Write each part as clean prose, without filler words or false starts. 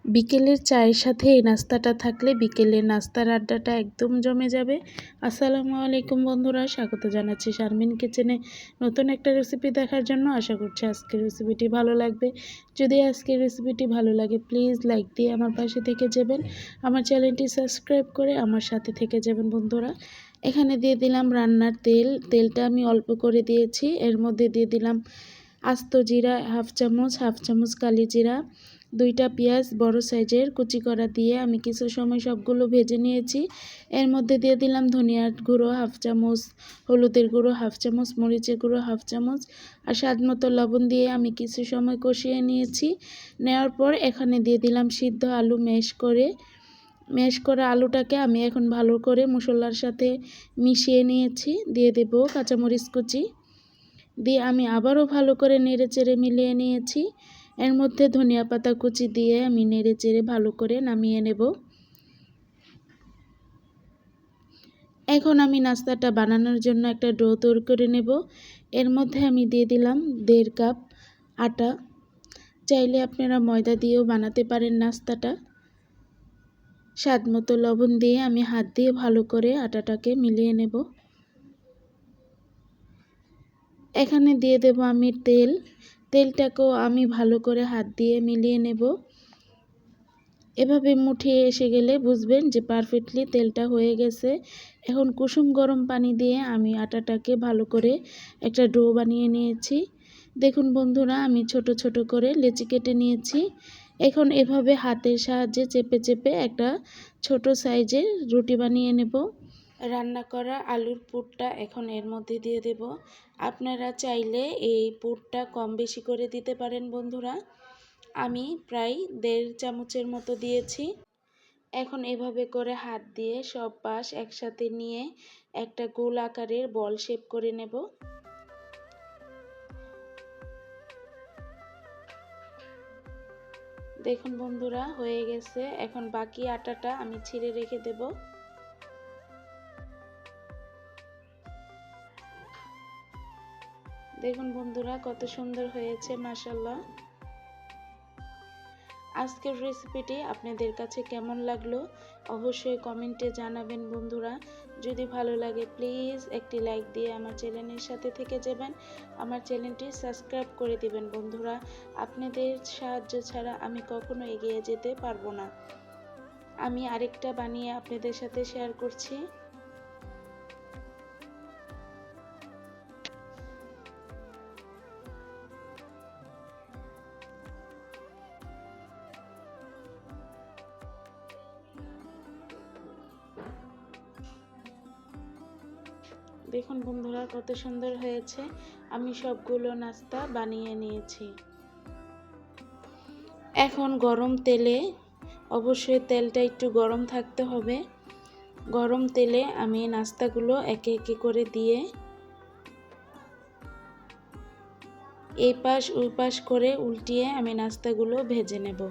বিকেলের চায়ের সাথে এই নাস্তাটা থাকলে বিকেলের নাস্তার আড্ডাটা একদম জমে যাবে। আসসালামু আলাইকুম বন্ধুরা, স্বাগত জানাচ্ছি শারমিন কিচেনে নতুন একটা রেসিপি দেখার জন্য। আশা করছি আজকের রেসিপিটি ভালো লাগবে। যদি আজকের রেসিপিটি ভালো লাগে প্লিজ লাইক দিয়ে আমার পাশে থেকে যাবেন, আমার চ্যানেলটি সাবস্ক্রাইব করে আমার সাথে থেকে যাবেন বন্ধুরা। এখানে দিয়ে দিলাম রান্নার তেলটা আমি অল্প করে দিয়েছি। এর মধ্যে দিয়ে দিলাম আস্ত জিরা হাফ চামচ কালি জিরা, 2টা পেঁয়াজ বড় সাইজের কুচি করা দিয়ে আমি কিছু সময় সবগুলো ভেজে নিয়েছি। এর মধ্যে দিয়ে দিলাম ধনিয়ার গুঁড়ো হাফ চামচ, হলুদের গুঁড়ো হাফ চামচ, মরিচের গুঁড়ো হাফ চামচ আর স্বাদ মতো লবণ দিয়ে আমি কিছু সময় কষিয়ে নিয়েছি। নেওয়ার পর এখানে দিয়ে দিলাম সিদ্ধ আলু ম্যাশ করা আলুটাকে আমি এখন ভালো করে মশলার সাথে মিশিয়ে নিয়েছি। দিয়ে দেব কাঁচামরিচ কুচি দিয়ে আমি আবারও ভালো করে নেড়েচেড়ে মিলিয়ে নিয়েছি। এর মধ্যে ধনিয়া পাতা কুচি দিয়ে আমি নেড়েচেড়ে ভালো করে নামিয়ে নেব। এখন আমি নাস্তাটা বানানোর জন্য একটা ডো তৈরি করে নেব। এর মধ্যে আমি দিয়ে দিলাম 1.5 কাপ আটা। চাইলে আপনারা ময়দা দিয়েও বানাতে পারেন নাস্তাটা। স্বাদ মতো লবণ দিয়ে আমি হাত দিয়ে ভালো করে আটাটাকে মিলিয়ে নেব। এখানে দিয়ে দেব আমি তেলটাকেও আমি ভালো করে হাত দিয়ে মিলিয়ে নেব। এভাবে মুঠিয়ে এসে গেলে বুঝবেন যে পারফেক্টলি তেলটা হয়ে গেছে। এখন কুসুম গরম পানি দিয়ে আমি আটাটাকে ভালো করে একটা ডো বানিয়ে নিয়েছি। দেখুন বন্ধুরা, আমি ছোট ছোট করে লেচি কেটে নিয়েছি। এখন এভাবে হাতের সাহায্যে চেপে চেপে একটা ছোট সাইজের রুটি বানিয়ে নেব। রান্না করা আলুর পুরটা এখন এর মধ্যে দিয়ে দেব। আপনারা চাইলে এই পুরটা কম বেশি করে দিতে পারেন বন্ধুরা। আমি প্রায় 1.5 চামচের মতো দিয়েছি। এখন এভাবে করে হাত দিয়ে সব পাশ একসাথে নিয়ে একটা গোল আকারের বল শেপ করে নেব। দেখুন বন্ধুরা, হয়ে গেছে। এখন বাকি আটাটা আমি ছিঁড়ে রেখে দেব। দেখুন বন্ধুরা কত সুন্দর হয়েছে, মাশাআল্লাহ। আজকের রেসিপিটি আপনাদের কাছে কেমন লাগলো অবশ্যই কমেন্টে জানাবেন বন্ধুরা। যদি ভালো লাগে প্লিজ একটি লাইক দিয়ে আমার চ্যানেলের সাথে থেকে যাবেন, আমার চ্যানেলটি সাবস্ক্রাইব করে দিবেন বন্ধুরা। আপনাদের সাহায্য ছাড়া আমি কখনো এগিয়ে যেতে পারবো না। আমি আরেকটা বানিয়ে আপনাদের সাথে শেয়ার করছি। দেখুন বন্ধুরা কত সুন্দর হয়েছে। আমি সবগুলো নাস্তা বানিয়ে নিয়েছি। এখন গরম তেলে, অবশ্যই তেলটা একটু গরম থাকতে হবে। গরম তেলে আমি নাস্তাগুলো একে একে করে দিয়ে এই পাশ ওই পাশ করে উল্টিয়ে আমি নাস্তাগুলো ভেজে নেব।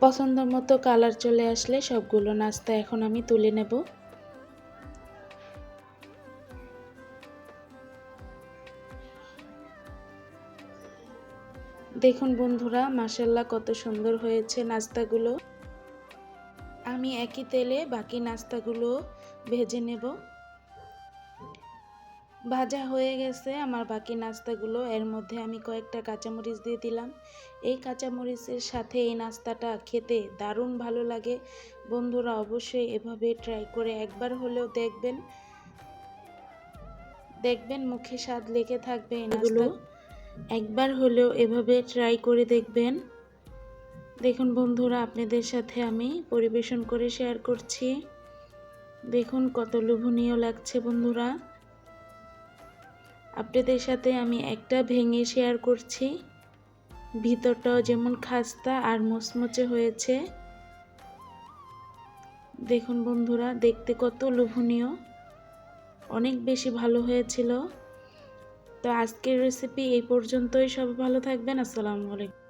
পছন্দ মতো কালার চলে আসলে সবগুলো নাস্তা এখন আমি তুলে নেব। দেখুন বন্ধুরা মাশাআল্লাহ কত সুন্দর হয়েছে নাস্তাগুলো। আমি একই তেলে বাকি নাস্তাগুলো ভেজে নেব। ভাজা হয়ে গেছে আমার বাকি নাস্তাগুলো। এর মধ্যে আমি কয়েকটা কাঁচামরিচ দিয়ে দিলাম। এই কাঁচামরিচের সাথে এই নাস্তাটা খেতে দারুণ ভালো লাগে বন্ধুরা। অবশ্যই এভাবে ট্রাই করে একবার হলেও দেখবেন মুখে স্বাদ লেগে থাকবে। এই নাস্তা একবার হলেও এভাবে ট্রাই করে দেখবেন। দেখুন বন্ধুরা আপনাদের সাথে আমি পরিবেশন করে শেয়ার করছি। দেখুন কত লোভনীয় লাগছে বন্ধুরা। আপনাদের সাথে আমি একটা ভেঙে শেয়ার করছি। ভিতরটাও যেমন খাস্তা আর মুচমুচে হয়েছে। দেখুন বন্ধুরা দেখতে কত লোভনীয়, অনেক বেশি ভালো হয়েছিল। তো আজকের রেসিপি এই পর্যন্তই। সবাই ভালো থাকবেন। আসসালামু আলাইকুম।